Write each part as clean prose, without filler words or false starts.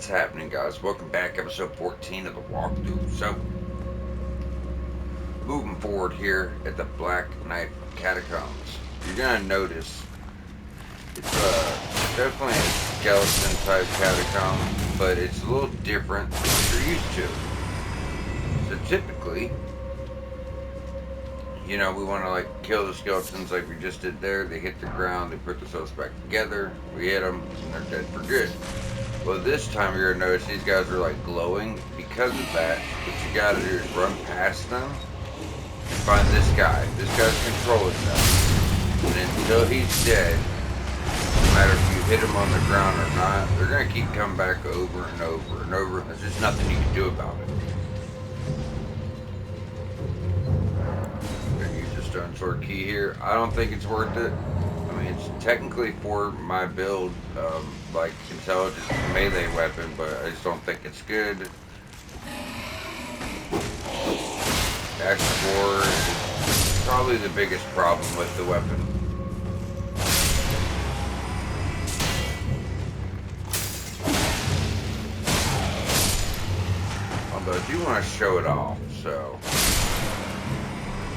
What's happening, guys? Welcome back, episode 14 of the walkthrough. So, moving forward here at the Black Knight Catacombs, you're gonna notice it's definitely a skeleton type catacomb, but it's a little different than what you're used to. So typically, you know, we want to like kill the skeletons like we just did there. They hit the ground, they put themselves back together, we hit them, and they're dead for good. Well, this time you're gonna notice these guys are like glowing. Because of that, what you gotta do is run past them and find this guy. This guy's controlling them. And until he's dead, no matter if you hit him on the ground or not, they're gonna keep coming back over and over and over. There's just nothing you can do about it. I'm gonna use the stone sword key here. I don't think it's worth it. I mean, it's technically for my build, like intelligence melee weapon, but I just don't think it's good. Axe War is probably the biggest problem with the weapon. Although I do want to show it off, so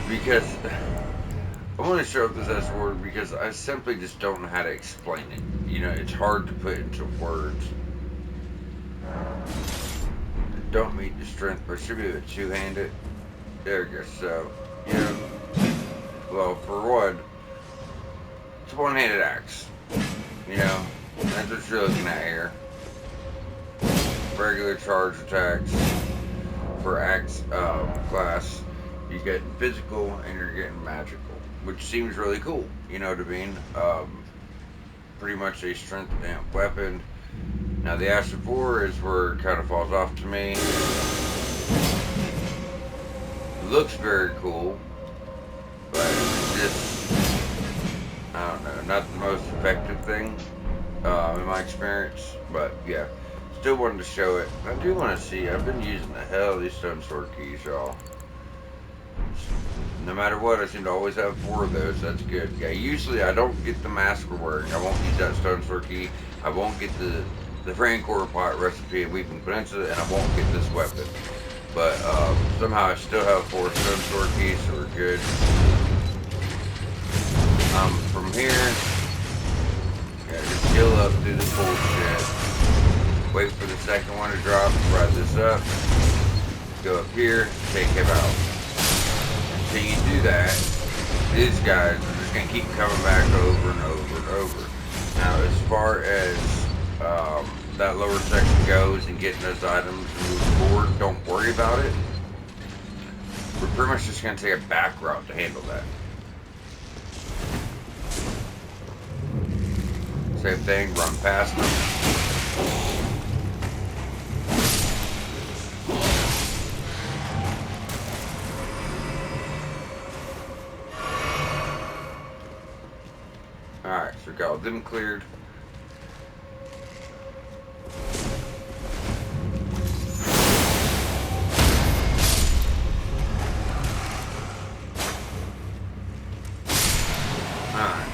because I want to show up this S word because I simply just don't know how to explain it. You know, it's hard to put into words. Don't meet the strength, but should be able to two-handed. There we go. So, you know, well, for one, it's a one-handed axe. You know, that's what you're looking at here. Regular charge attacks for axe class. You get physical and you're getting magical, which seems really cool, you know what I mean? Pretty much a strength amp weapon. Now the Ash of War is where it kind of falls off to me. It looks very cool, but it's just, I don't know, not the most effective thing in my experience, but yeah. Still wanted to show it. I do want to see, I've been using the hell of these stone sword keys, y'all. No matter what, I seem to always have 4 of those. That's good. Yeah, usually I don't get the mask we're wearing. I won't use that stone sword key. I won't get the Francore pot recipe of Weeping Peninsula, and I won't get this weapon. But somehow I still have 4 stone sword keys, so we're good. From here, yeah, just heal up, do the bullshit. Wait for the second one to drop, ride this up, go up here, take him out. Until you do that, these guys are just going to keep coming back over and over and over. Now, as far as that lower section goes and getting those items and moving forward, don't worry about it. We're pretty much just going to take a back route to handle that. Same thing, run past them. Alright, so we got all them cleared. Alright.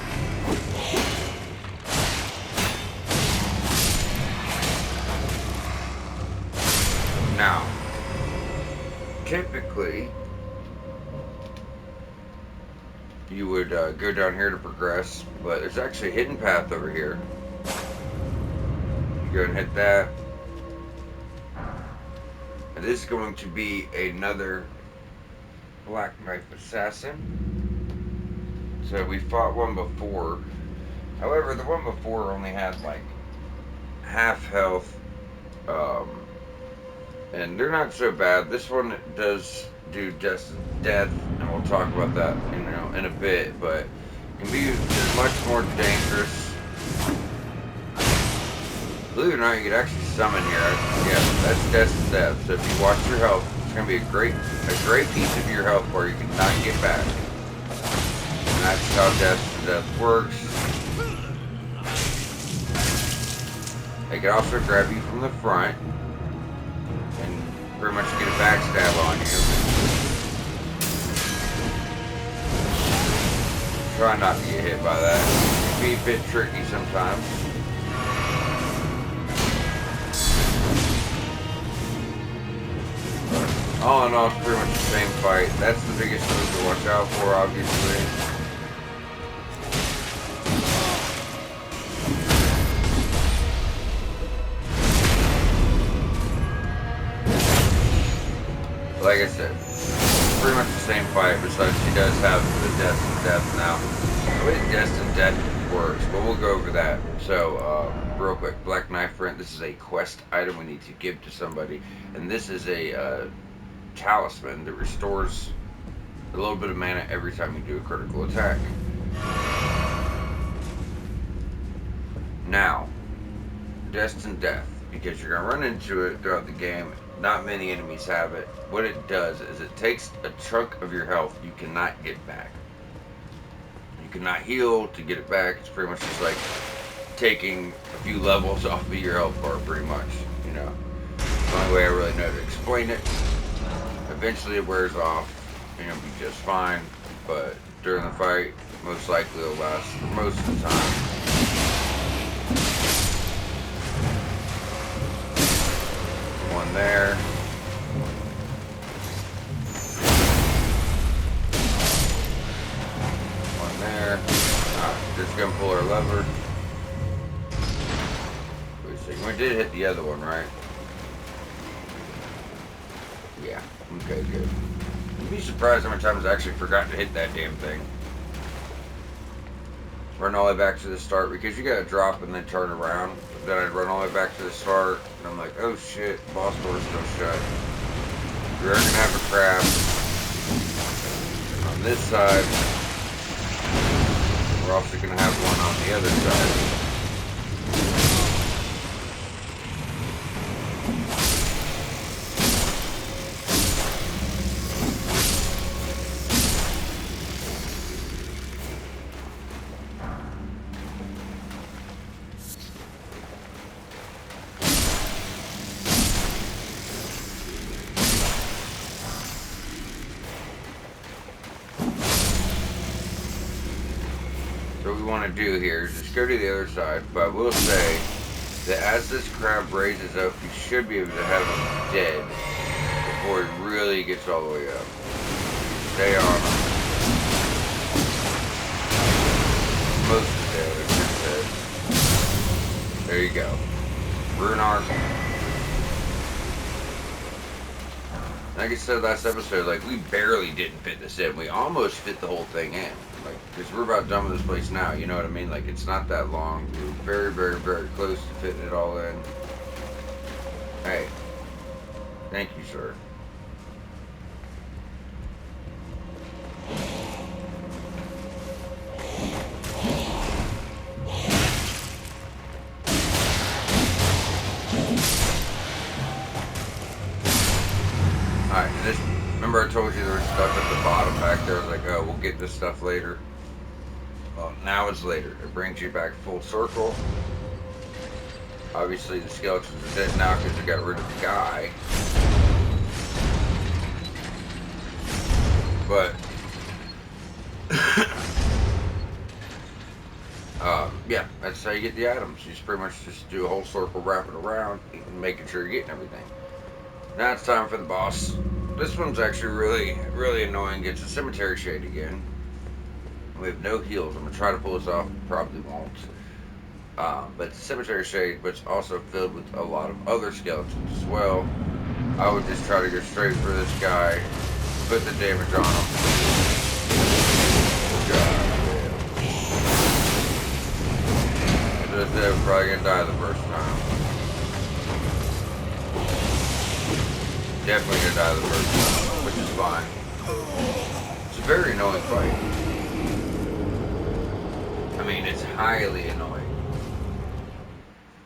Now, typically, you would go down here to progress, but there's actually a hidden path over here. You go and hit that. And this is going to be another Black Knight Assassin. So we fought one before. However, the one before only had like half health. And they're not so bad. This one does do death, and we'll talk about that, you know, in a bit. But it can be much more dangerous. Believe it or not, you could actually summon here. Yeah, that's death. So if you watch your health, it's gonna be a great piece of your health bar you cannot get back. And that's how death works. They can also grab you from the front and pretty much get a backstab on you. Try not to get hit by that. It can be a bit tricky sometimes. all in all, it's pretty much the same fight. That's the biggest move to watch out for, obviously. Like I said, pretty much the same fight, besides he does have the death now. The way death works, but we'll go over that. So, real quick, Black Knife Print, this is a quest item we need to give to somebody, and this is a talisman that restores a little bit of mana every time you do a critical attack. Now, Destined Death, because you're going to run into it throughout the game. Not many enemies have it. What it does is it takes a chunk of your health you cannot get back. You cannot heal to get it back. It's pretty much just like taking a few levels off of your health bar, pretty much. You know, it's the only way I really know to explain it. Eventually it wears off and you'll be just fine, but during the fight, most likely it'll last for most of the time. One there. One there. Alright, just gonna pull our lever. Wait a second. We did hit the other one, right? Yeah. Okay, good. You'd be surprised how many times I actually forgot to hit that damn thing. Run all the way back to the start, because you gotta drop and then turn around. But then I'd run all the way back to the start, and I'm like, oh shit, boss door's still shut. We're gonna have a crab on this side. We're also gonna have one on the other side. What we want to do here is just go to the other side, but I will say that as this crab raises up, you should be able to have him dead before he really gets all the way up. Stay on him. Most of the damage is dead. There you go. Rune Arm. Like I said last episode, like, we barely didn't fit this in. We almost fit the whole thing in. Like, because we're about done with this place now, you know what I mean? Like, it's not that long. We're very, very, very close to fitting it all in. Hey. Thank you, sir. Alright, this, remember I told you there was stuff at the bottom back there? I was like, oh, we'll get this stuff later. Well, now it's later. It brings you back full circle. Obviously the skeletons are dead now because we got rid of the guy. But, yeah, that's how you get the items. You just pretty much just do a whole circle, wrap it around, and making sure you're getting everything. Now it's time for the boss. This one's actually really, really annoying. It's a cemetery shade again. We have no heals. I'm going to try to pull this off. Probably won't. But it's a cemetery shade, but it's also filled with a lot of other skeletons as well. I would just try to go straight for this guy. Put the damage on him. God damn. They're probably going to die the first time. Definitely gonna die the first time, which is fine. It's a very annoying fight. I mean, it's highly annoying.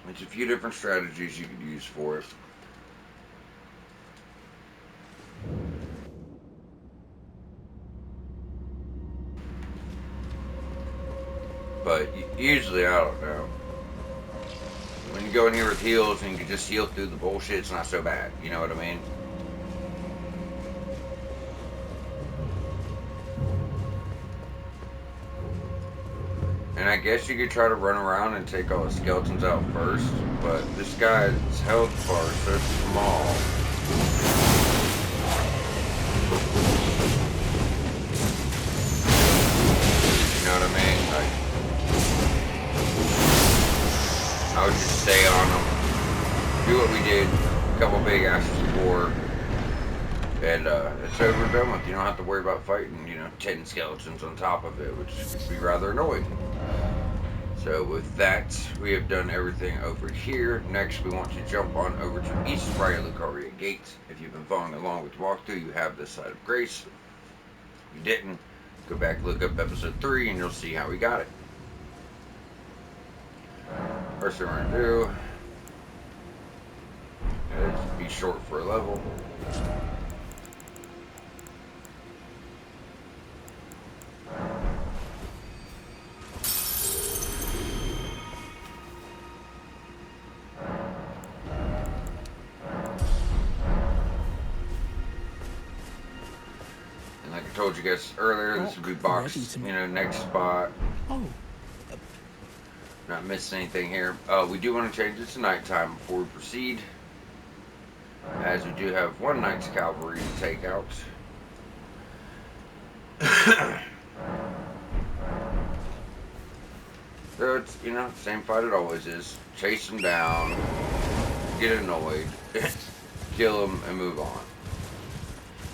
There's a few different strategies you could use for it. But usually, I don't know. When you go in here with heals and you can just heal through the bullshit, it's not so bad. You know what I mean? And I guess you could try to run around and take all the skeletons out first, but this guy's health bar is so small. I would just stay on them, do what we did a couple big ashes before, and it's over and done with. You don't have to worry about fighting, 10 skeletons on top of it, which could be rather annoying. So with that, we have done everything over here. Next, we want to jump on over to East Friar Lucaria Gate. If you've been following along with the walkthrough, you have this side of grace. If you didn't, go back, look up episode 3, and you'll see how we got it. First thing we're going to do is be short for a level. Like I told you guys earlier, this would be boxed, next spot. Oh. Not missing anything here. We do want to change it to nighttime before we proceed, as we do have one Knight's Cavalry to take out. So it's, same fight it always is. Chase them down, get annoyed, kill them, and move on.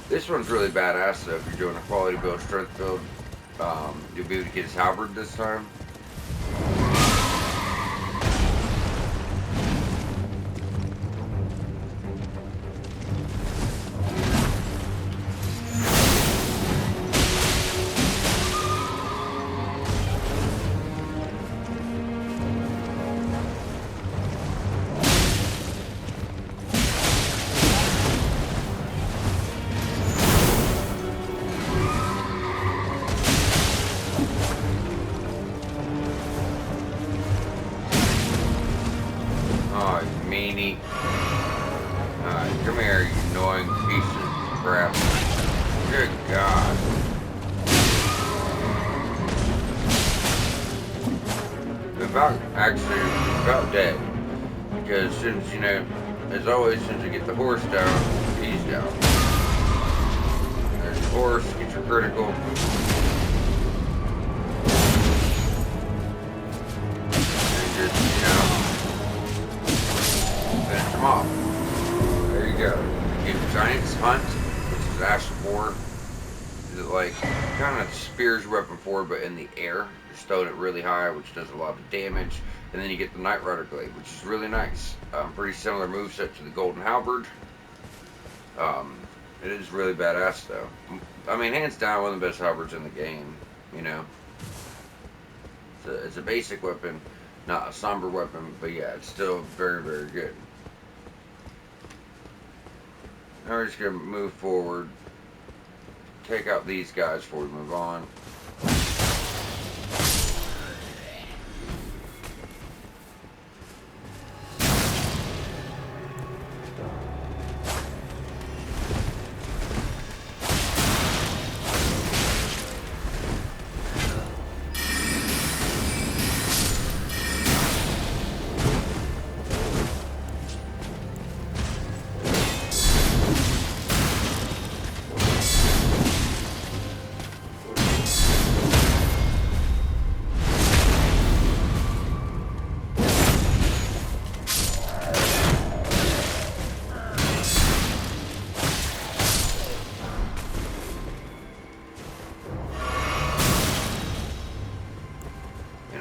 This one's really badass though. If you're doing a quality build, strength build, you'll be able to get his halberd this time. Come here, you annoying piece of crap. Good God. About dead. Because since, as always, since you get the horse down, he's down. There's the horse, get your critical. And just, finish him off. There you go. Give Giant's Hunt, which is Ash of War. Is it like kind of spears weapon forward, but in the air. Just throwing it really high, which does a lot of damage. And then you get the Knight Rider Glaive, which is really nice. Pretty similar moveset to the Golden Halberd. It is really badass though. I mean, hands down, one of the best halberds in the game. It's a basic weapon, not a somber weapon, but yeah, it's still very, very good. Now we're just going to move forward, take out these guys before we move on.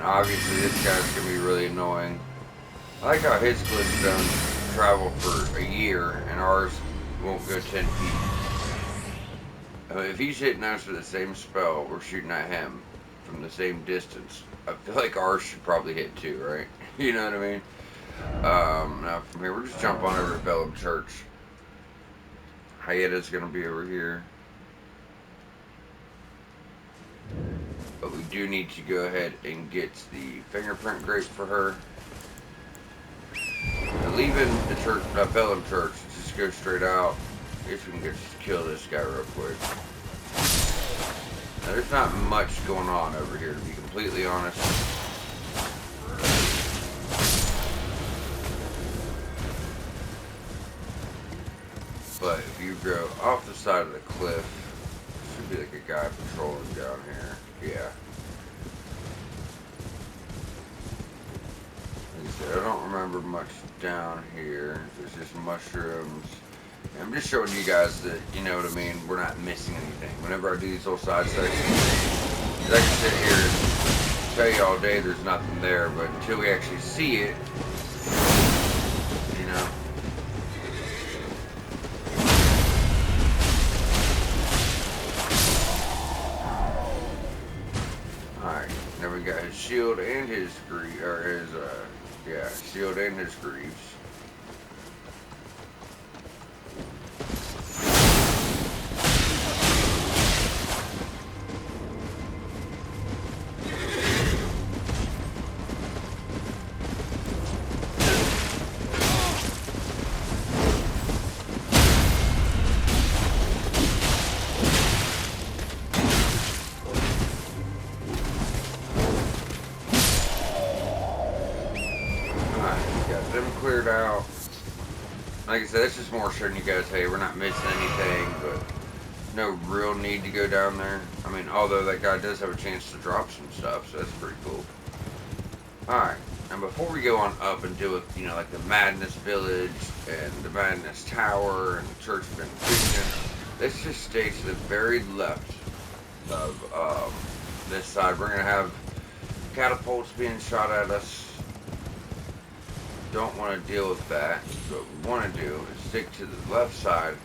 Obviously, this guy's going to be really annoying. I like how his glitchstones travel for a year, and ours won't go 10 feet. If he's hitting us with the same spell, we're shooting at him from the same distance. I feel like ours should probably hit too, right? You know what I mean? Now, from here, we'll just jump on over to Bellum Church. Hyeda's going to be over here. But we do need to go ahead and get the fingerprint grape for her. Now, leaving the church, Bellum Church, just go straight out. If we can just kill this guy real quick. Now, there's not much going on over here, to be completely honest. But if you go off the side of the cliff, there should be like a guy patrolling down here. Yeah. He's said, I don't remember much down here. There's just mushrooms. And I'm just showing you guys that, you know what I mean, we're not missing anything. Whenever I do these little side sections, I can sit here and tell you all day there's nothing there, but until we actually see it, you know. Alright, now we got his shield and his greaves, or his, yeah, shield and his greaves. Cleared out. Like I said, it's just more showing you guys, hey, we're not missing anything, but no real need to go down there. I mean, although that guy does have a chance to drop some stuff, so that's pretty cool. Alright, and before we go on up and deal with, you know, like the Madness Village and the Madness Tower and the Church of Benediction, let's just stay to the very left of this side. We're going to have catapults being shot at us. Don't want to deal with that. What we want to do is stick to the left side.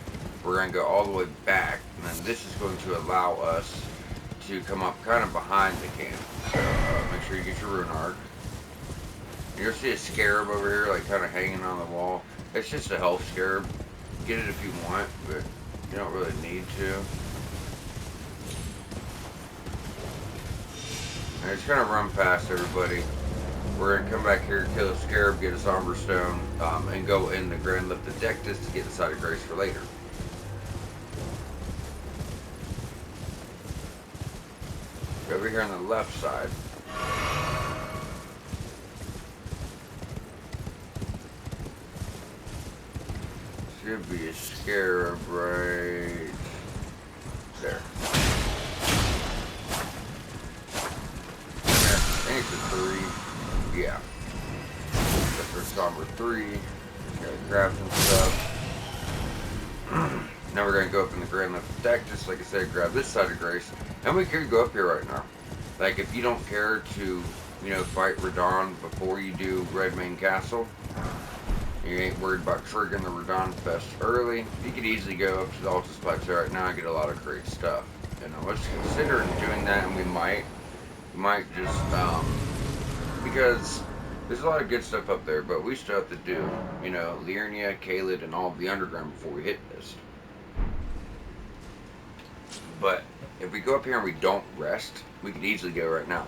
We're going to go all the way back, and then this is going to allow us to come up kind of behind the camp. So make sure you get your rune arc. You'll see a scarab over here, like kind of hanging on the wall. It's just a health scarab. Get it if you want, but you don't really need to. And just gonna run past everybody. We're going to come back here, kill a scarab, get a somber stone, and go in the Grand Lift Adectus to get the Side of Grace for later. Over here on the left side, should be a scarab right there. I think it's a 3. Yeah. Except for Somber 3. Gotta grab some stuff. Now we're gonna go up in the Grand Lift Adectus, like I said, grab this Side of Grace. And we could go up here right now. Like, if you don't care to, you know, fight Radon before you do Redmane Castle, you ain't worried about triggering the Radon Fest early, you could easily go up to the Altus Plateau right now and get a lot of great stuff. You know, let's consider doing that, and we might just, because there's a lot of good stuff up there, but we still have to do, you know, Liurnia, Kaled, and all of the underground before we hit this. But if we go up here and we don't rest, we could easily go right now.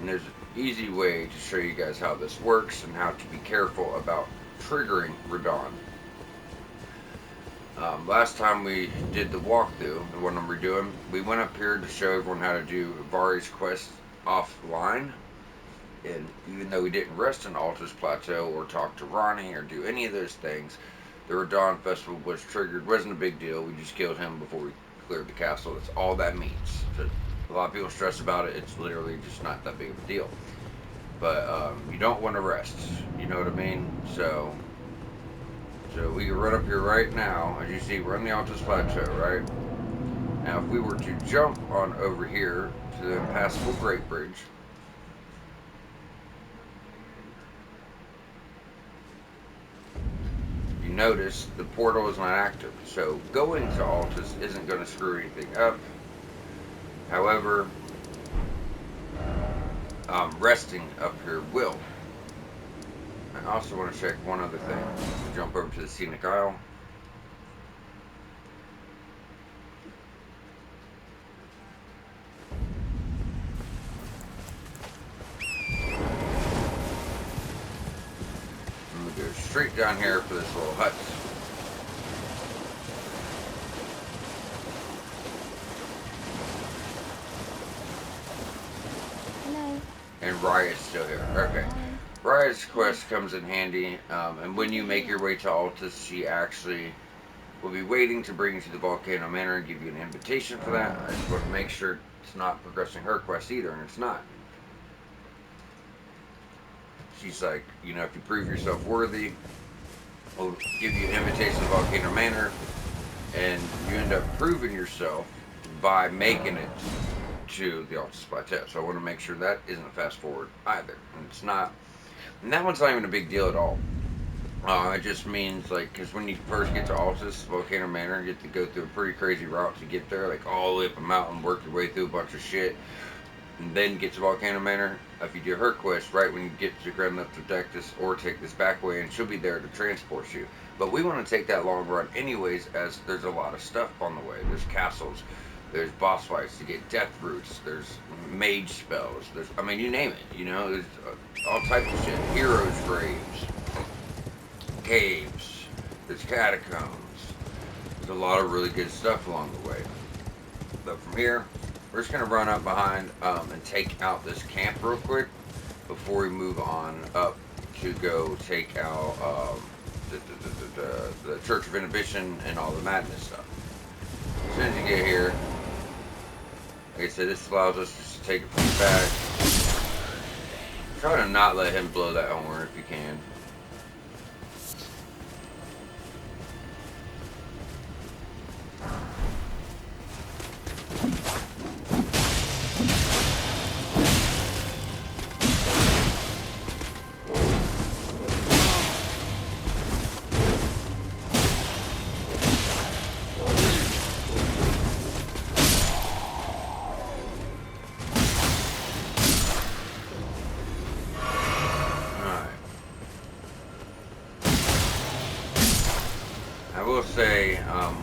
And there's an easy way to show you guys how this works and how to be careful about triggering Radon. Last time we did the walkthrough, the one I'm redoing, we went up here to show everyone how to do Vari's quest offline. And even though we didn't rest on Altus Plateau or talk to Ronnie or do any of those things, the Radon Festival was triggered. Wasn't a big deal. We just killed him before we cleared the castle. That's all that means. So a lot of people stress about it. It's literally just not that big of a deal. But you don't want to rest. You know what I mean? So we can run up here right now. As you see, we're on the Altus Plateau, right? Now, if we were to jump on over here to the Impassable Great Bridge, you notice the portal is not active. So going to Altus isn't going to screw anything up. However, resting up here will. I also want to check one other thing. We'll jump over to the Scenic Isle. And we'll go straight down here for this little hut. Hello. And Raya's still here. Okay. Raya's quest comes in handy, and when you make your way to Altus, she actually will be waiting to bring you to the Volcano Manor and give you an invitation for that. I just want to make sure it's not progressing her quest either, and it's not. she's like, you know, if you prove yourself worthy, we'll give you an invitation to Volcano Manor, and you end up proving yourself by making it to the Altus Plateau. So I want to make sure that isn't fast forward either. And it's not, and that one's not even a big deal at all. It just means like, because when you first get to Altus Volcano Manor, you have to go through a pretty crazy route to get there, like all the way up a mountain, work your way through a bunch of shit, and then get to Volcano Manor. If you do her quest right when you get to Grand Left Objectives, or take this back way, and she'll be there to transport you. But we want to take that long run anyways, as there's a lot of stuff on the way. There's castles, there's boss fights to get death roots, there's mage spells, there's, I mean, you name it, you know, there's all types of shit. Heroes' graves, caves, there's catacombs. There's a lot of really good stuff along the way. But from here, we're just gonna run up behind and take out this camp real quick before we move on up to go take out the Church of Inhibition and all the madness stuff. As soon as you get here, like I said, this allows us just to take it from the back. Try to not let him blow that horn if you can.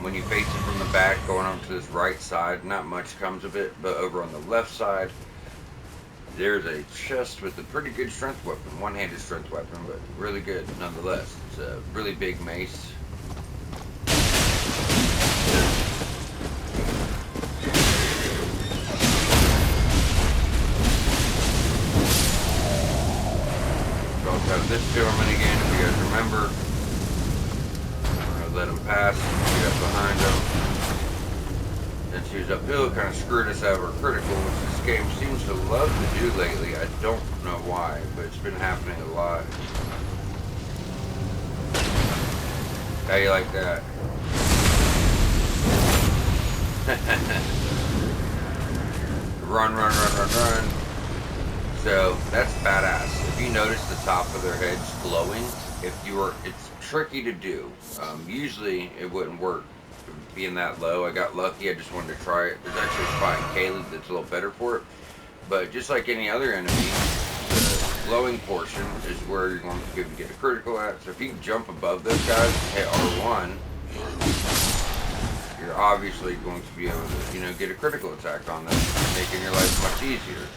When you face it from the back, going over to this right side, not much comes of it, but over on the left side, there's a chest with a pretty good strength weapon, one-handed strength weapon, but really good nonetheless. It's a really big mace. We also have this gentleman again, if you guys remember. Let him pass, get up behind him. Then she was uphill, kind of screwed us out of our critical, which this game seems to love to do lately. I don't know why, but it's been happening a lot. How you like that? Run, run, run, run, run. So that's badass. If you notice the top of their heads glowing, it's tricky to do. Usually it wouldn't work being that low. I got lucky. I just wanted to try it. There's actually a spot in Caleb that's a little better for it. But just like any other enemy, the glowing portion is where you're going to be able to get a critical at. So if you can jump above those guys and hit R1, you're obviously going to be able to, you know, get a critical attack on them, making your life much easier.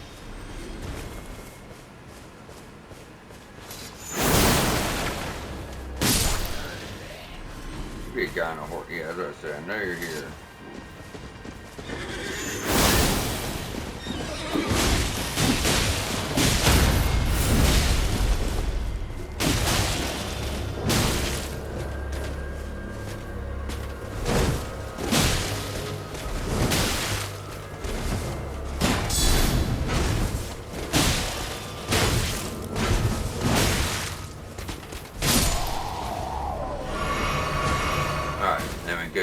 Be a guy on a horse. Yeah, that's what I said. I know you're here.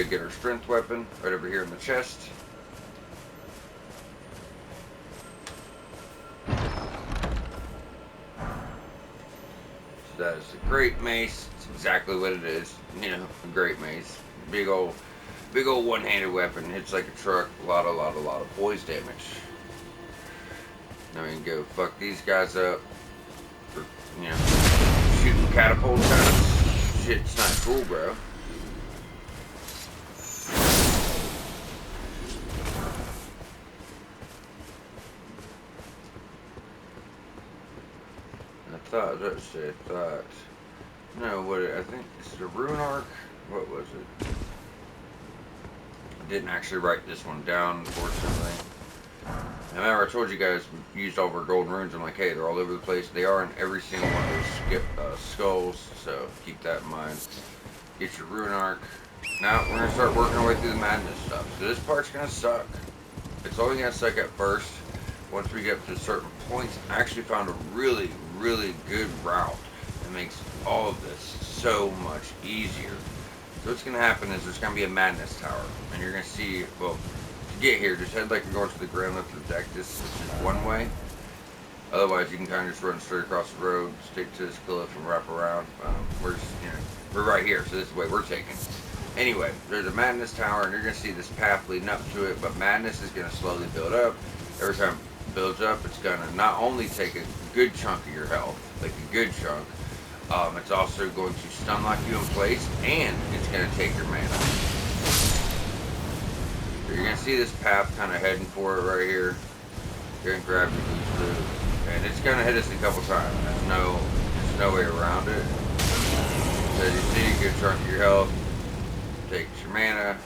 Get her strength weapon right over here in the chest. So that is a great mace. It's exactly what it is. You know, a great mace. Big old one-handed weapon. Hits like a truck. A lot of poise damage. Now we can go fuck these guys up for, you know, shooting catapult shots. Shit's not cool, bro. I think it's the Rune Arc. What was it? I didn't actually write this one down, unfortunately. Remember, I told you guys we used all of our golden runes. I'm like, hey, they're all over the place. They are in every single one of those skulls, so keep that in mind. Get your Rune Arc. Now, we're going to start working our way through the madness stuff. So this part's going to suck. It's only going to suck at first. Once we get to certain points, I actually found a really really good route. It makes all of this so much easier. So what's going to happen is there's going to be a madness tower, and you're going to see, well, to get here, just head like you're going to the grand lift of the deck. This is just one way. Otherwise, you can kind of just run straight across the road, stick to this cliff, and wrap around. We're just, we're right here, so this is the way we're taking. Anyway, there's a madness tower, and you're going to see this path leading up to it, but madness is going to slowly build up. Every time it builds up, it's going to not only take a good chunk of your health, like a good chunk, it's also going to stun lock you in place, and it's going to take your mana. So you're going to see this path kind of heading for it right here. You're going to grab your boost loot, and it's going to hit us a couple times. There's no way around it. So you see a good chunk of your health, takes your mana,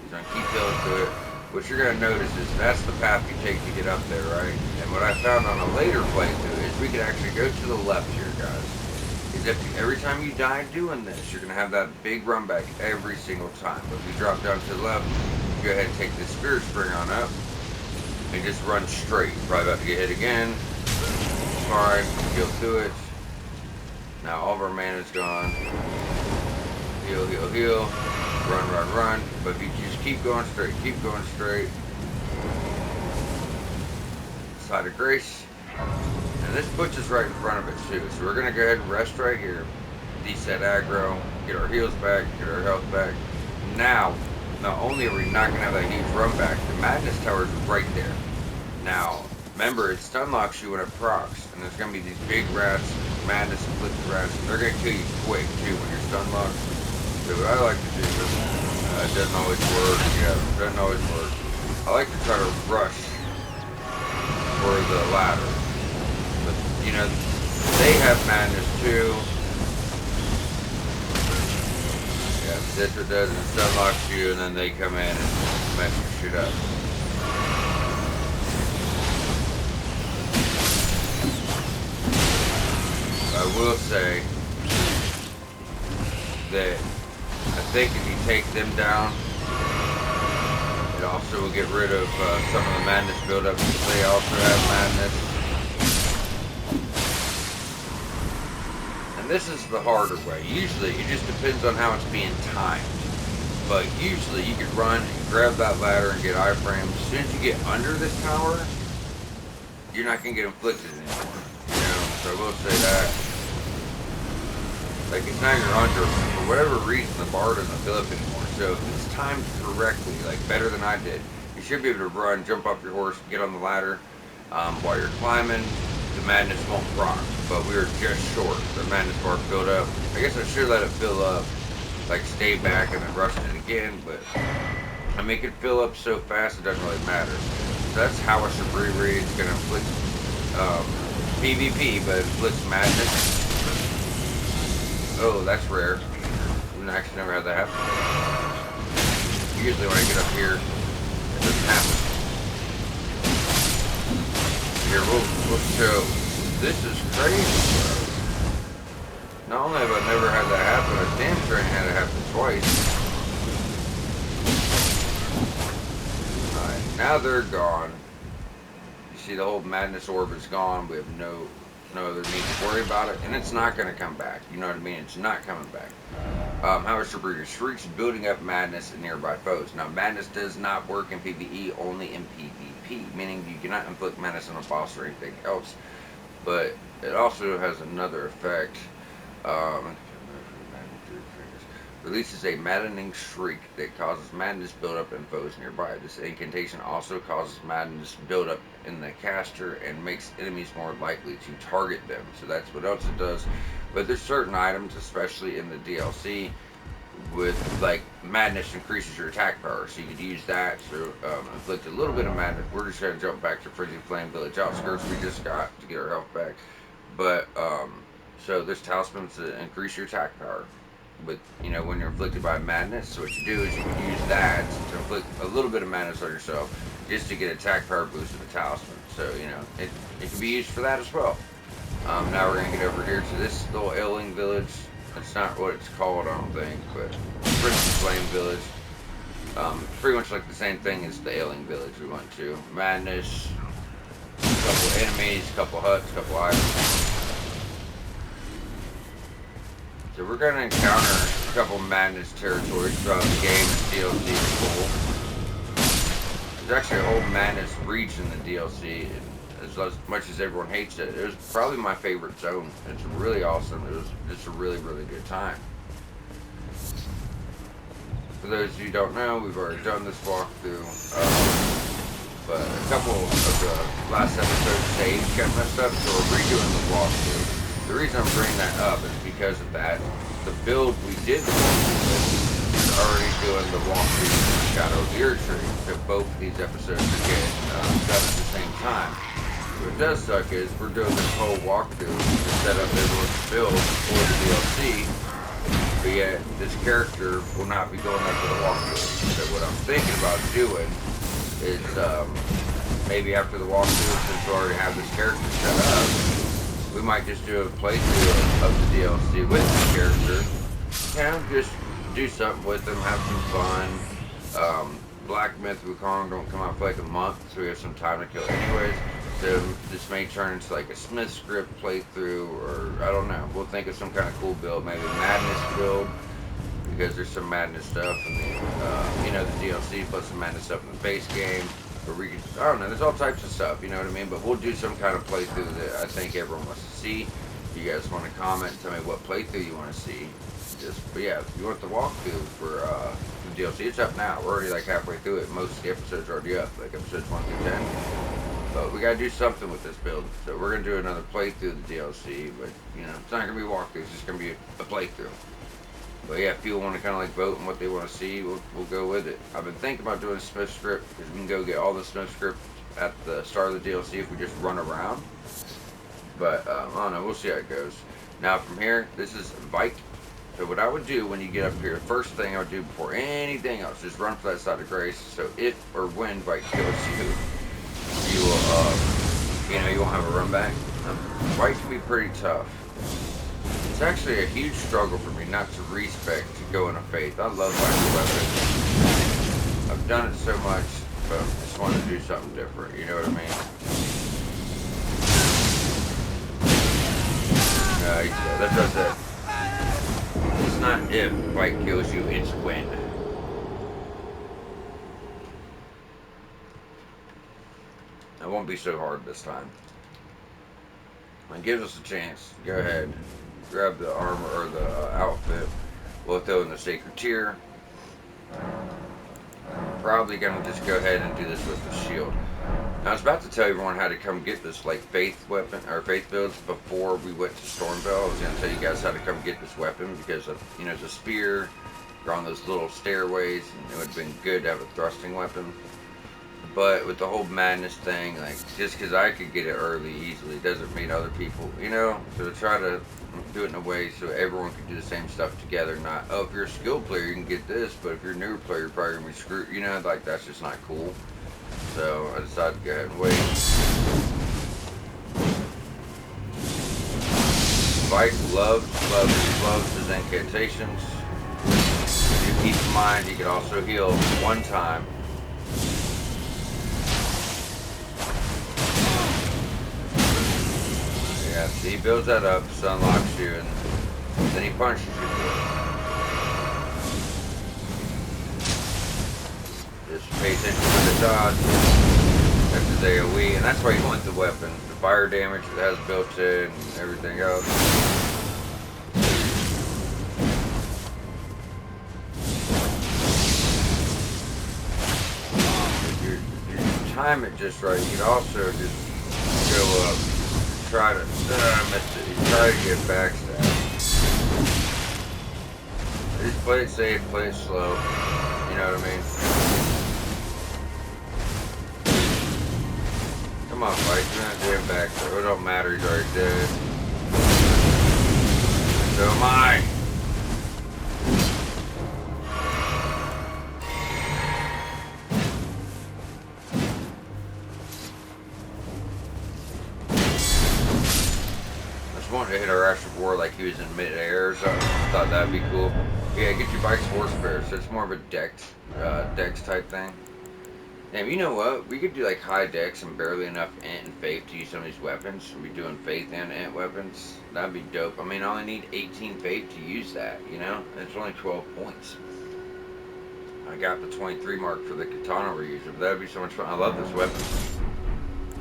he's going to keep healing to it. What you're going to notice is that's the path you take to get up there, right? And what I found on a later playthrough is we could actually go to the left here, guys. Is if every time you die doing this, you're going to have that big run back every single time. But if you drop down to the left, go ahead and take this Spirit Spring on up and just run straight. Probably about to get hit again. Fine, heal to it. Now all of our mana's gone. Heal, heal, heal. Run, run, run. But if you just keep going straight, Side of Grace. And this puts us right in front of it too. So we're going to go ahead and rest right here. Deset aggro. Get our heals back. Get our health back. Now, not only are we not going to have that huge run back, the Madness Tower is right there. Now, remember, it stun locks you when it procs. And there's going to be these big rats, Madness inflicted rats. And they're going to kill you quick too when you're stun locked. So what I like to do, it doesn't always work, I like to try to rush for the ladder. But, they have madness too. Yeah, Citra does, it stun locks you, and then they come in and mess your shit up. I will say that I think if you take them down, it also will get rid of some of the madness buildup because they also have madness. And this is the harder way. Usually, it just depends on how it's being timed. But usually, you can run and grab that ladder and get iframes. As soon as you get under this tower, you're not going to get inflicted anymore. So I will say that. Like, it's not your under, for whatever reason, the bar doesn't fill up anymore. So if it's timed correctly, like better than I did, you should be able to run, jump off your horse, get on the ladder. While you're climbing, the madness won't proc. But we were just short. The madness bar filled up. I guess I should let it fill up, like stay back and then rush it again, but I make it fill up so fast it doesn't really matter. So that's how a Shabriri is going to inflict PvP, but it inflicts madness. Oh, that's rare. We've actually never had that happen. Usually when I get up here, it doesn't happen. Here, we'll show. This is crazy. Not only have I never had that happen, I damn sure I had it happen twice. Alright, now they're gone. You see the whole madness orb is gone. We have no other need to worry about it, and it's not going to come back. You know what I mean? It's not coming back. However, Shriek's building up madness in nearby foes. Now, madness does not work in PvE, only in PvP, meaning you cannot inflict madness on a boss or anything else. But it also has another effect. Releases a maddening shriek that causes madness buildup in foes nearby. This incantation also causes madness buildup in the caster and makes enemies more likely to target them. So that's what else it does. But there's certain items, especially in the DLC, with like madness increases your attack power. So you could use that to inflict a little bit of madness. We're just going to jump back to Frenzied Flame Village outskirts we just got to get our health back. But so there's talismans to increase your attack power. But when you're inflicted by madness, so what you do is you can use that to inflict a little bit of madness on yourself just to get attack power boost of the talisman. So it can be used for that as well. Now we're gonna get over here to this little ELDEN village. That's not what it's called, I don't think, but Frenzied Flame Village. Pretty much like the same thing as the ELDEN village we went to. Madness, a couple enemies, a couple huts, a couple items. So we're going to encounter a couple madness territories throughout the game. The DLC is full. There's actually a whole madness region in the DLC. As much as everyone hates it, it was probably my favorite zone. It's really awesome. It was just a really, really good time. For those of you who don't know, we've already done this walkthrough. But a couple of the last episodes saves got messed up, so we're redoing the walkthrough. The reason I'm bringing that up is because of that. The build we did the walkthrough with is already doing the walkthrough with Shadow of the Earth Tree. So both of these episodes are getting done at the same time. What does suck is we're doing this whole walkthrough to set up everyone's build for the DLC, but yet this character will not be going up for the walkthrough. So what I'm thinking about doing is maybe after the walkthrough, since we already have this character set up, we might just do a playthrough of the DLC with the character. You know, just do something with them, have some fun. Black Myth Wukong don't come out for like a month, so we have some time to kill anyways. So this may turn into like a Smith script playthrough, or I don't know. We'll think of some kind of cool build, maybe a madness build, because there's some madness stuff in the, you know, the DLC plus some madness stuff in the base game. Or we could, I don't know. There's all types of stuff, you know what I mean. But we'll do some kind of playthrough that I think everyone wants to see. If you guys want to comment, tell me what playthrough you want to see. But yeah, if you want the walkthrough for the DLC, it's up now. We're already like halfway through it. Most of the episodes are already up, like episodes 1 through 10. But we gotta do something with this build. So we're gonna do another playthrough of the DLC, but you know, it's not gonna be a walkthrough, it's just gonna be a playthrough. But yeah, if people want to kind of like vote on what they want to see, we'll go with it. I've been thinking about doing a Smith script, because we can go get all the Smith script at the start of the DLC if we just run around. But I don't know, we'll see how it goes. Now from here, this is Vike. So what I would do when you get up here, the first thing I would do before anything else, just run for that side of grace. So if or when Vike kills you, you will, you know, you won't have a run back. Vike can be pretty tough. It's actually a huge struggle for me not to respec to go into Faith. I love Vike's weapon. I've done it so much, but I just want to do something different, you know what I mean? That's what I said. It's not if Vike kills you, it's when. It won't be so hard this time. It gives us a chance. Go ahead. Grab the armor or the outfit. We'll throw in the sacred tier. Probably gonna just go ahead and do this with the shield. Now I was about to tell everyone how to come get this like faith weapon or faith builds before we went to Stormvale. I was gonna tell you guys how to come get this weapon because of, you know, it's a spear. You're on those little stairways, and it would have been good to have a thrusting weapon. But with the whole madness thing, like, just because I could get it early easily doesn't mean other people, you know? So to try to do it in a way so everyone can do the same stuff together, not, oh, if you're a skilled player, you can get this, but if you're a newer player, you're probably going to be screwed, you know? Like, that's just not cool. So I decided to go ahead and wait. Vike loves his incantations. You keep in mind, he can also heal one time. Yeah, so he builds that up, so unlocks you, and then he punches you. Just pay attention to the dodge. That's his AoE, and that's why you want the weapon. The fire damage it has built in, and everything else. If you time it just right, you can also just go up. Try to, I missed it. You try to get backstab. Just play it safe, play it slow. You know what I mean? Come on, Vike. You're not getting back there. It don't matter. He's already dead. So am I. Wanted to hit a Rash of War like he was in mid-air or something. Thought that'd be cool. Yeah, get your Vike's War Spare, so it's more of a dex type thing. Damn, you know what? We could do like high dex and barely enough int and faith to use some of these weapons. We'd be doing faith and int weapons. That'd be dope. I mean, I only need 18 faith to use that, you know? And it's only 12 points. I got the 23 mark for the katana reuser, but that'd be so much fun. I love this weapon.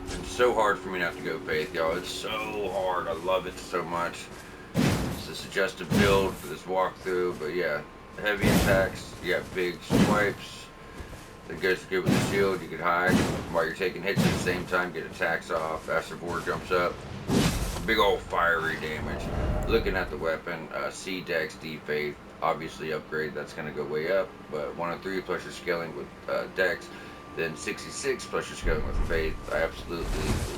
It's so hard for me not to go faith, y'all. It's so hard. I love it so much. It's a suggested build for this walkthrough, but yeah. Heavy attacks, you got big swipes. That goes good with the shield. You can hide while you're taking hits at the same time, get attacks off. After 4 jumps up. Big old fiery damage. Looking at the weapon, C dex, D faith, obviously upgrade, that's going to go way up. But 103 plus your scaling with dex, then 66 plus your scaling with faith. I absolutely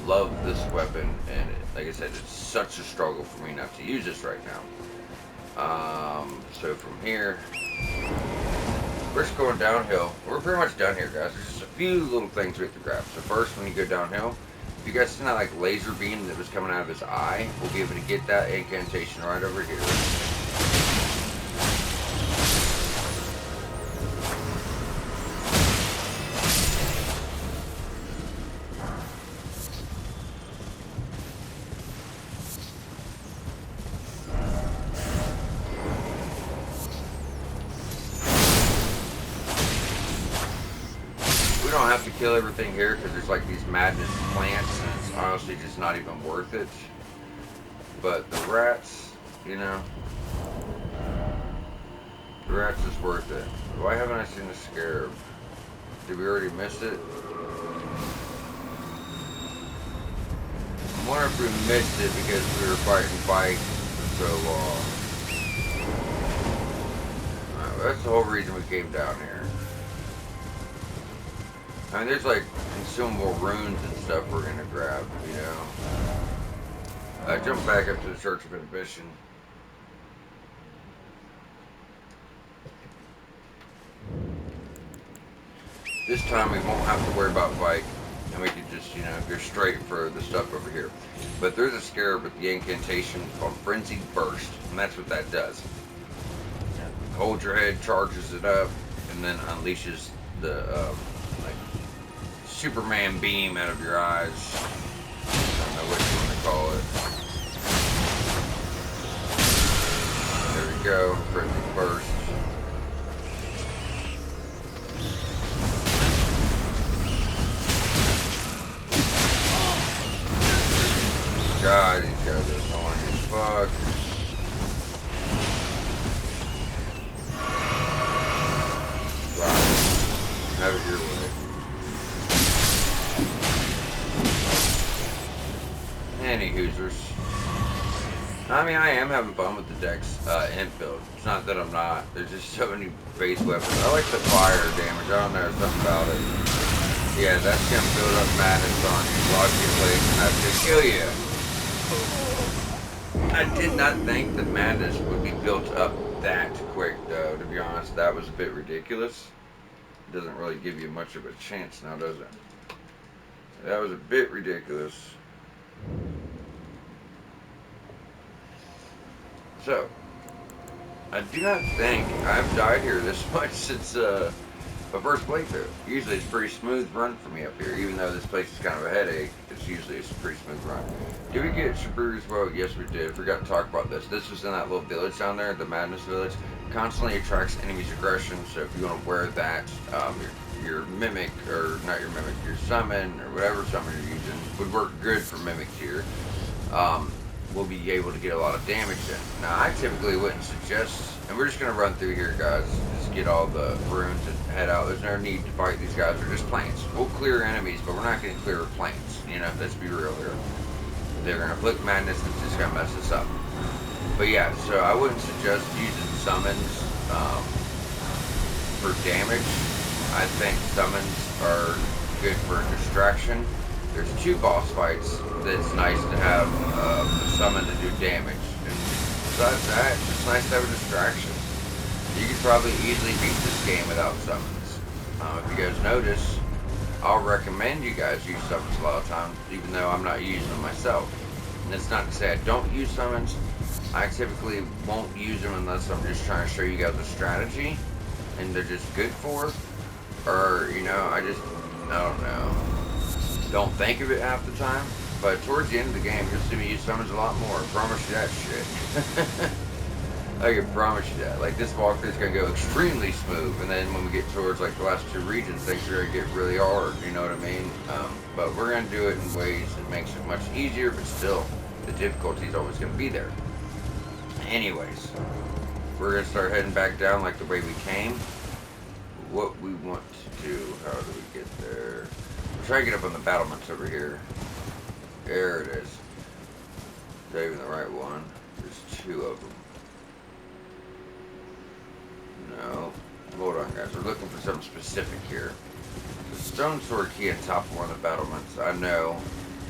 love this weapon, and like I said, it's such a struggle for me not to use this right now. So from here, we're just going downhill. We're pretty much done here, guys. There's just a few little things we have to grab. So first, when you go downhill, if you guys seen that like laser beam that was coming out of his eye, we'll be able to get that incantation right over here. We don't have to kill everything here because there's like these madness plants and it's honestly just not even worth it. But the rats, you know, the rats is worth it. Why haven't I seen the scarab? Did we already miss it? I wonder if we missed it because we were fighting bikes for so long. Alright, well, that's the whole reason we came down here. I mean, there's like consumable runes and stuff we're gonna grab, you know. Jump back up to the Church of Ambition. This time we won't have to worry about fight, and we can just, you know, go straight for the stuff over here. But there's a scarab with the incantation called Frenzied Burst, and that's what that does. Hold your head, charges it up, and then unleashes the like Superman beam out of your eyes. I don't know what you want to call it. There we go, Frenzied Burst. God, these guys are annoying as fuck. Right. Have it your way. Any hoosers. I mean, I am having fun with the dex int build. It's not that I'm not. There's just so many base weapons. I like the fire damage. I don't know, something about it. Yeah, that's gonna build up madness on you. Lock your legs and that's gonna kill you. I did not think that madness would be built up that quick, though, to be honest. That was a bit ridiculous. It doesn't really give you much of a chance now, does it? That was a bit ridiculous. So, I do not think I've died here this much since my first playthrough. Usually it's a pretty smooth run for me up here, even though this place is kind of a headache. It's usually a pretty smooth run. Did we get Shabir as well? Yes, we did. Forgot to talk about this. This was in that little village down there, the Madness Village. Constantly attracts enemies' aggression, so if you want to wear that, your mimic, or not your mimic, your summon, or whatever summon you're using, would work good for mimic tier. We'll be able to get a lot of damage in. Now, I typically wouldn't suggest, and we're just going to run through here, guys, just get all the runes and head out. There's no need to fight these guys. They're just plants. We'll clear enemies, but we're not going to clear plants. You know, let's be real here. They're going to flick madness and it's just going to mess us up. But yeah, so I wouldn't suggest using summons for damage. I think summons are good for distraction. There's 2 boss fights that's nice to have a summon to do damage. And besides that, it's just nice to have a distraction. You could probably easily beat this game without summons. If you guys notice, I'll recommend you guys use summons a lot of times, even though I'm not using them myself. And it's not to say I don't use summons. I typically won't use them unless I'm just trying to show you guys a strategy, and they're just good for. Or, you know, I don't know, don't think of it half the time, but towards the end of the game, you'll see me use summons a lot more. I promise you that shit. I can promise you that. Like, this walkthrough is going to go extremely smooth, and then when we get towards, like, the last 2 regions, things are going to get really hard, you know what I mean? But we're going to do it in ways that makes it much easier, but still, the difficulty is always going to be there. Anyways, we're going to start heading back down like the way we came. What we want to do, how do we get there? We'll try to get up on the battlements over here. There it is. Is that even the right one? There's 2 of them. No. Hold on, guys. We're looking for something specific here. The stone sword key on top of one of the battlements. I know.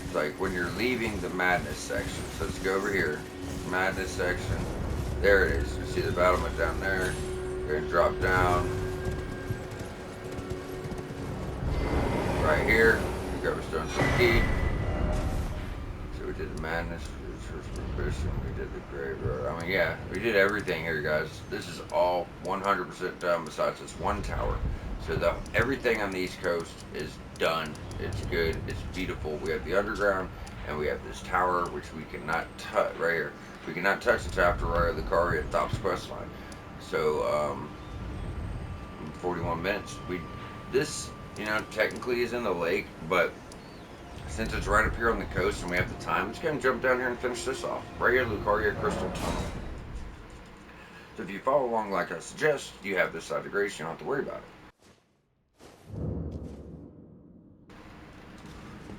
It's like when you're leaving the madness section. So let's go over here. Madness section. There it is. You see the battlement down there. You're going to drop down. Right here. You grab a stone sword key. So we did the madness. We did the graveyard. I mean, yeah, we did everything here, guys. This is all 100% done besides this one tower. So everything on the East Coast is done. It's good. It's beautiful. We have the underground, and we have this tower, which we cannot touch right here. We cannot touch until after the Lucaria Thops quest line. So, in 41 minutes, this, you know, technically is in the lake, but since it's right up here on the coast and we have the time, let's go and jump down here and finish this off. Right here, Lucaria Crystal Tunnel. So if you follow along like I suggest, you have this side of grace, you don't have to worry about it.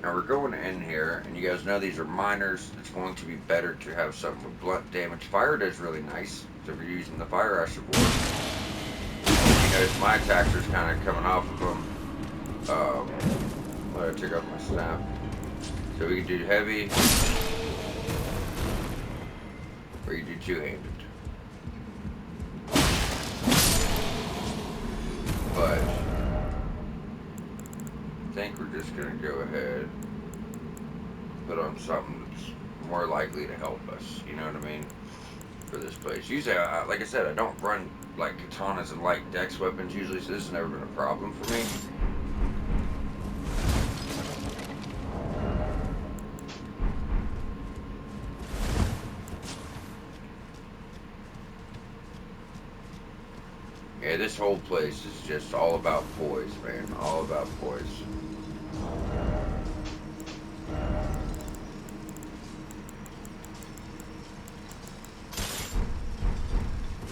Now we're going in here, and you guys know these are miners. It's going to be better to have something with blunt damage. Fire does really nice, so if you're using the fire ash support. You notice my attacks are kind of coming off of them. Let I took off my snap. So we can do heavy, or you do two-handed. But I think we're just gonna go ahead, put on something that's more likely to help us. You know what I mean? For this place. Usually, like I said, I don't run like katanas and light dex weapons usually, so this has never been a problem for me. Yeah, this whole place is just all about poise, man. All about poise.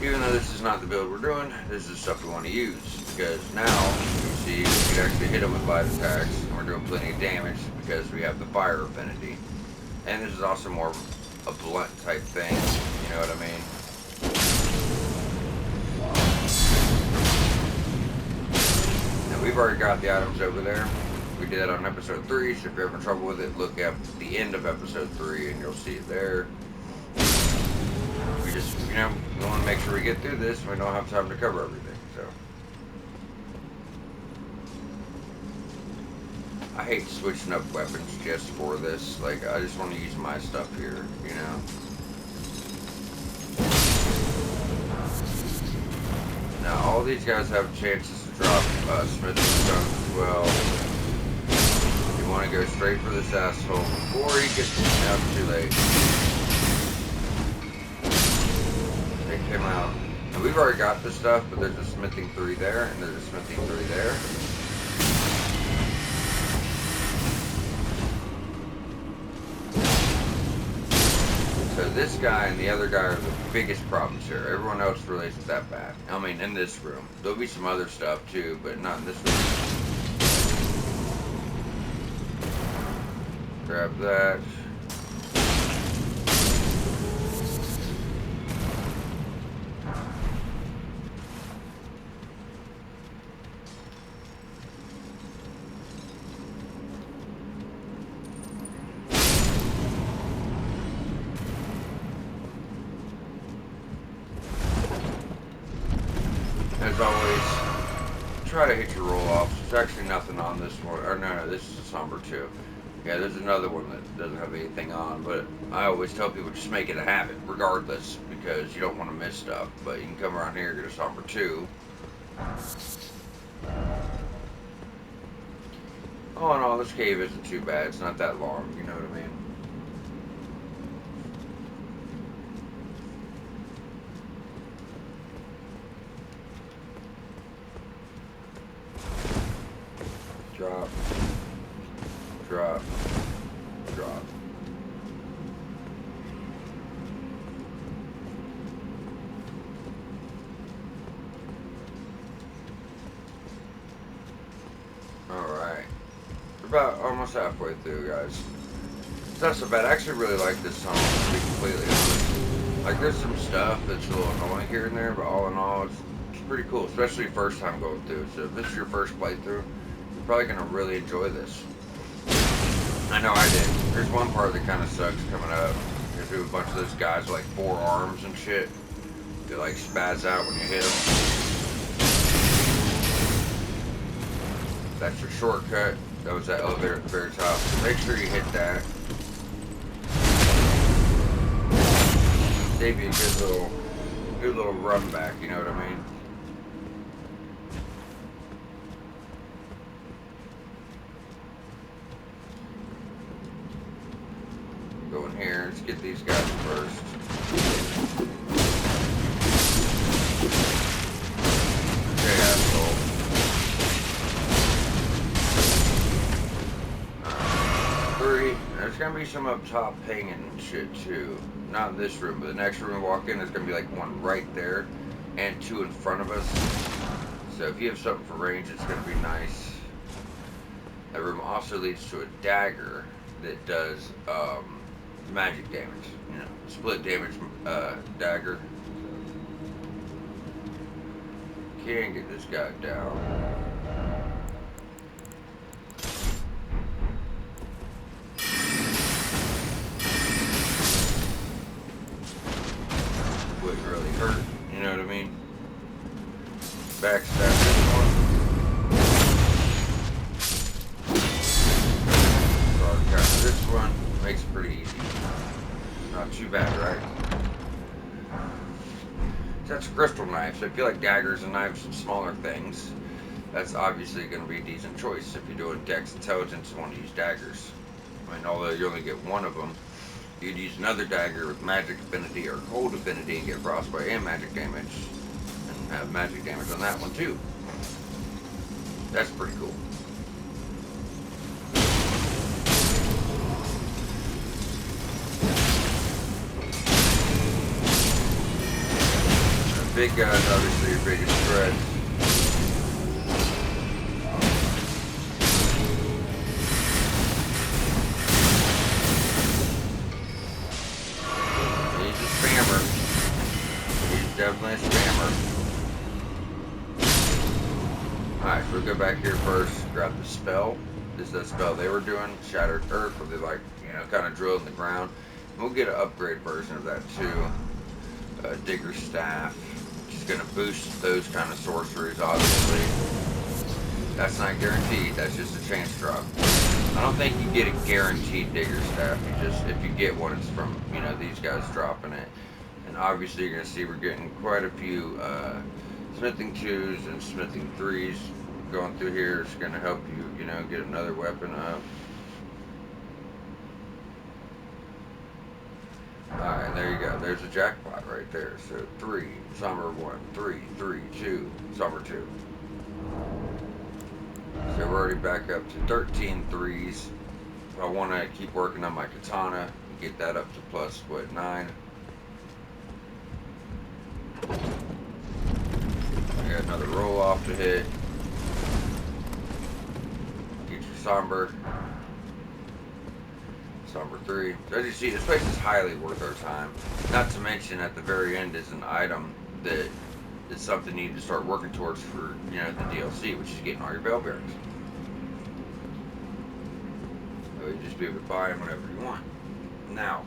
Even though this is not the build we're doing, this is stuff we want to use. Because now, you see, we can actually hit them with light attacks, and we're doing plenty of damage because we have the fire affinity. And this is also more of a blunt type thing, you know what I mean? We've already got the items over there. We did that on episode 3, so if you're having trouble with it, look at the end of episode 3 and you'll see it there. We just, you know, we want to make sure we get through this and we don't have time to cover everything, so. I hate switching up weapons just for this. Like, I just want to use my stuff here, you know. Now, all these guys have chances to drop smithing stones as well. You want to go straight for this asshole before he gets out too late. Take him out. And we've already got this stuff, but there's a smithing 3 there, and there's a smithing 3 there. So this guy and the other guy are the biggest problems here. Everyone else really isn't that bad. I mean, in this room. There'll be some other stuff too, but not in this room. Grab that. As always, try to hit your roll-offs. There's actually nothing on this one. Or no, this is a Somber 2. Yeah, there's another one that doesn't have anything on, but I always tell people just make it a habit, regardless, because you don't want to miss stuff. But you can come around here and get a Somber 2. All in all, this cave isn't too bad. It's not that long, you know what I mean? Drop. Drop. Drop. Alright. We're about almost halfway through, guys. It's not so bad. I actually really like this song, to be completely honest. Like, there's some stuff that's a little annoying here and there, but all in all, it's pretty cool, especially first time going through. So if this is your first playthrough, you're probably going to really enjoy this. I know I did. There's one part that kind of sucks coming up. There's a bunch of those guys with like 4 arms and shit. They like spaz out when you hit them. That's your shortcut. That was that elevator at the very top. So make sure you hit that. Save you a good little run back, you know what I mean? Go in here, let's get these guys first. Okay, asshole. Three. There's gonna be some up top hanging and shit too. Not in this room, but the next room we walk in, there's gonna be like one right there and 2 in front of us. So if you have something for range, it's gonna be nice. That room also leads to a dagger that does magic damage, you know, split damage dagger. Can't get this guy down. Wouldn't really hurt, you know what I mean? Backstab this one. Guard counter this one. Makes it pretty easy. Not too bad, right? That's a crystal knife, so if you like daggers and knives and smaller things, that's obviously going to be a decent choice. If you're doing Dex Intelligence and want to use daggers. I mean, although you only get one of them, you could use another dagger with magic affinity or cold affinity and get frostbite and magic damage, and have magic damage on that one too. That's pretty cool. The big guys obviously your biggest threat. Definitely a spammer. Alright, so we'll go back here first, grab the spell. This is the spell they were doing, Shattered Earth, where they like, you know, kind of drill in the ground. And we'll get an upgrade version of that too. Digger Staff, which is going to boost those kind of sorceries, obviously. That's not guaranteed, that's just a chance drop. I don't think you get a guaranteed Digger Staff, you just, if you get one, it's from, you know, these guys dropping it. And obviously you're going to see we're getting quite a few smithing 2s and smithing 3s going through here. It's going to help you, you know, get another weapon up. Alright, there you go. There's a jackpot right there. So 3, somber 1, 3, 3, 2, somber 2. So we're already back up to 13 3s. I want to keep working on my katana, get that up to plus, what, 9. I got another roll off to hit. Get your somber. Somber 3. So as you see, this place is highly worth our time. Not to mention at the very end is an item that is something you need to start working towards for, you know, the DLC, which is getting all your bell bearings. So you just be able to buy them whenever you want. Now,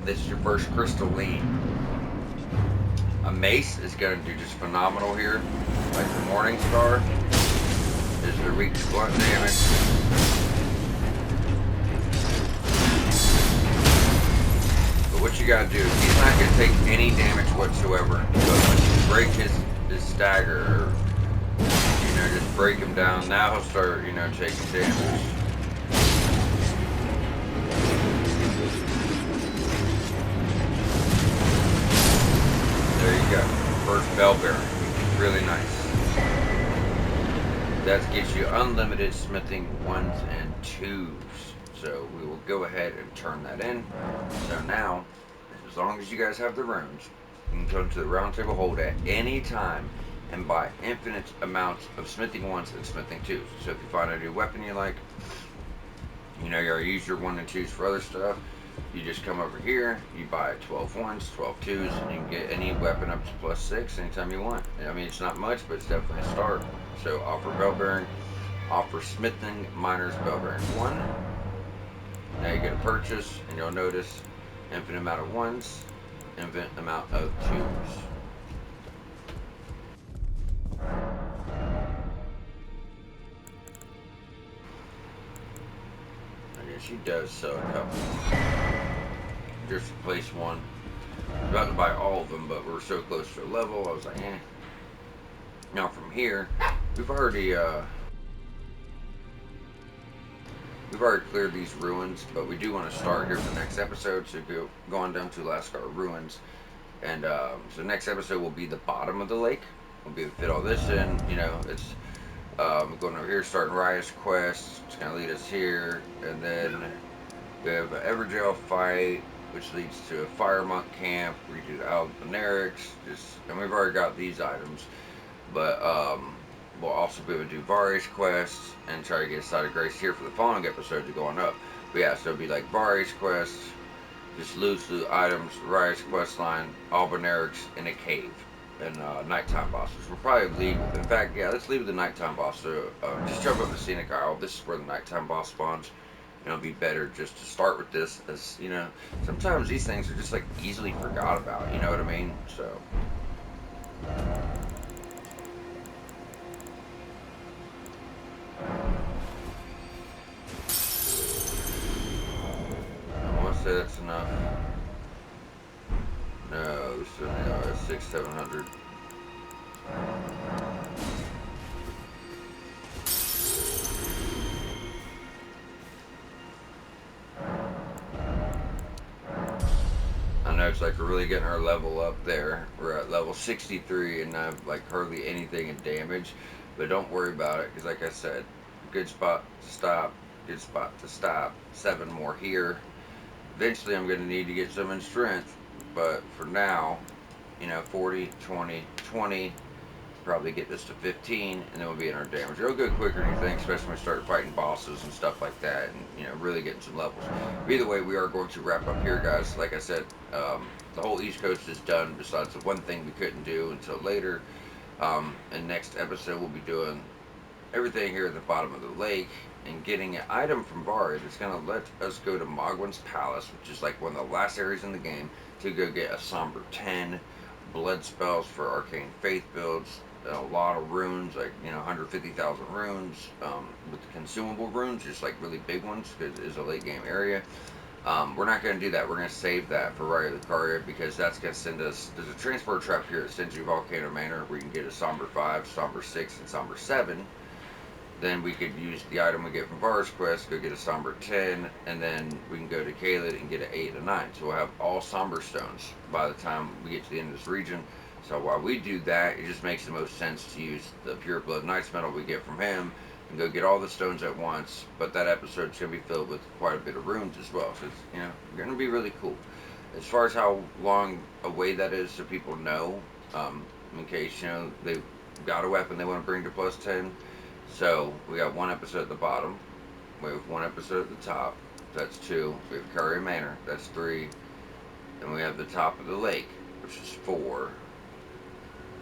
this is your first crystalline. A mace is going to do just phenomenal here. Like the Morning Star is the weak blunt damage. But what you got to do is he's not going to take any damage whatsoever. But once you break his stagger, or, you just break him down. Now he'll start, taking damage. There you go. First bell bearing. Really nice. That gets you unlimited smithing 1s and 2s. So we will go ahead and turn that in. So now, as long as you guys have the runes, you can come to the round table hold at any time and buy infinite amounts of smithing 1s and smithing 2s. So if you find a new weapon you like, you use your 1 and 2s for other stuff, you just come over here, you buy 12 1s, 12 2s, and you can get any weapon up to +6 anytime you want. I mean, it's not much, but it's definitely a start. So offer bell bearing, offer smithing miners bell bearing 1. Now you get a purchase, and you'll notice infinite amount of 1s, infinite amount of 2s. I guess she does sell a couple. Just replace one. I was about to buy all of them, but we're so close to a level, I was like, eh. Now from here, we've already cleared these ruins, but we do want to start here for the next episode, so go on down to Lascar Ruins. And so next episode will be the bottom of the lake. We'll be able to fit all this in. It's going over here, starting Riot's quest. It's going to lead us here, and then we have an Everjail fight, which leads to a Fire Monk camp. We do the ELDEN. And we've already got these items, but we'll also be able to do Various quests and try to get a Side of Grace here for the following episode to go on up. But yeah, so it'll be like Various quests, just loot items, Riot's quest line, Albanerics in a cave, and nighttime bosses. We'll probably lead with, in fact, yeah, let's lead with the nighttime boss. So just jump up the Scenic Isle. This is where the nighttime boss spawns. It'll be better just to start with this, as sometimes these things are just like easily forgot about. You know what I mean? So. Say that's enough. No, we still need 600-700. I know it's like we're really getting our level up there. We're at level 63 and not like hardly anything in damage, but don't worry about it, because like I said, good spot to stop, good spot to stop. 7 more here. Eventually I'm going to need to get some in strength, but for now, 40, 20, 20, probably get this to 15, and then we'll be in our damage. It'll go quicker than you think, especially when we start fighting bosses and stuff like that, and really getting some levels. But either way, we are going to wrap up here, guys. Like I said, the whole East Coast is done, besides the one thing we couldn't do until later. And next episode we'll be doing everything here at the bottom of the lake, and getting an item from Bard that's going to let us go to Mogwin's Palace, which is like one of the last areas in the game, to go get a Somber 10, blood spells for Arcane Faith builds, a lot of runes, like 150,000 runes, with the consumable runes, just like really big ones, because it's a late game area. We're not going to do that. We're going to save that for Riley Lucaria, because that's going to send us, there's a transport trap here that sends you Volcano Manor, where you can get a Somber 5, Somber 6, and Somber 7. Then we could use the item we get from Var's Quest, go get a Somber 10, and then we can go to Caelid and get an 8 and a 9. So we'll have all Somber stones by the time we get to the end of this region. So while we do that, it just makes the most sense to use the Pure Blood Knight's Metal we get from him and go get all the stones at once. But that episode's going to be filled with quite a bit of runes as well. So it's, going to be really cool. As far as how long away that is, so people know, in case, they've got a weapon they want to bring to +10. So we got one episode at the bottom, we have one episode at the top, that's 2, we have Curry Manor, that's 3, and we have the top of the lake, which is 4.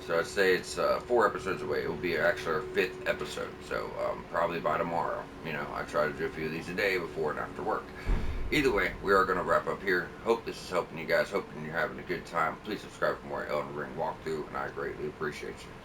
So I'd say it's 4 episodes away. It will be actually our 5th episode, so probably by tomorrow. I try to do a few of these a day before and after work. Either way, we are going to wrap up here. Hope this is helping you guys, hoping you're having a good time. Please subscribe for more Elden Ring walkthrough, and I greatly appreciate you.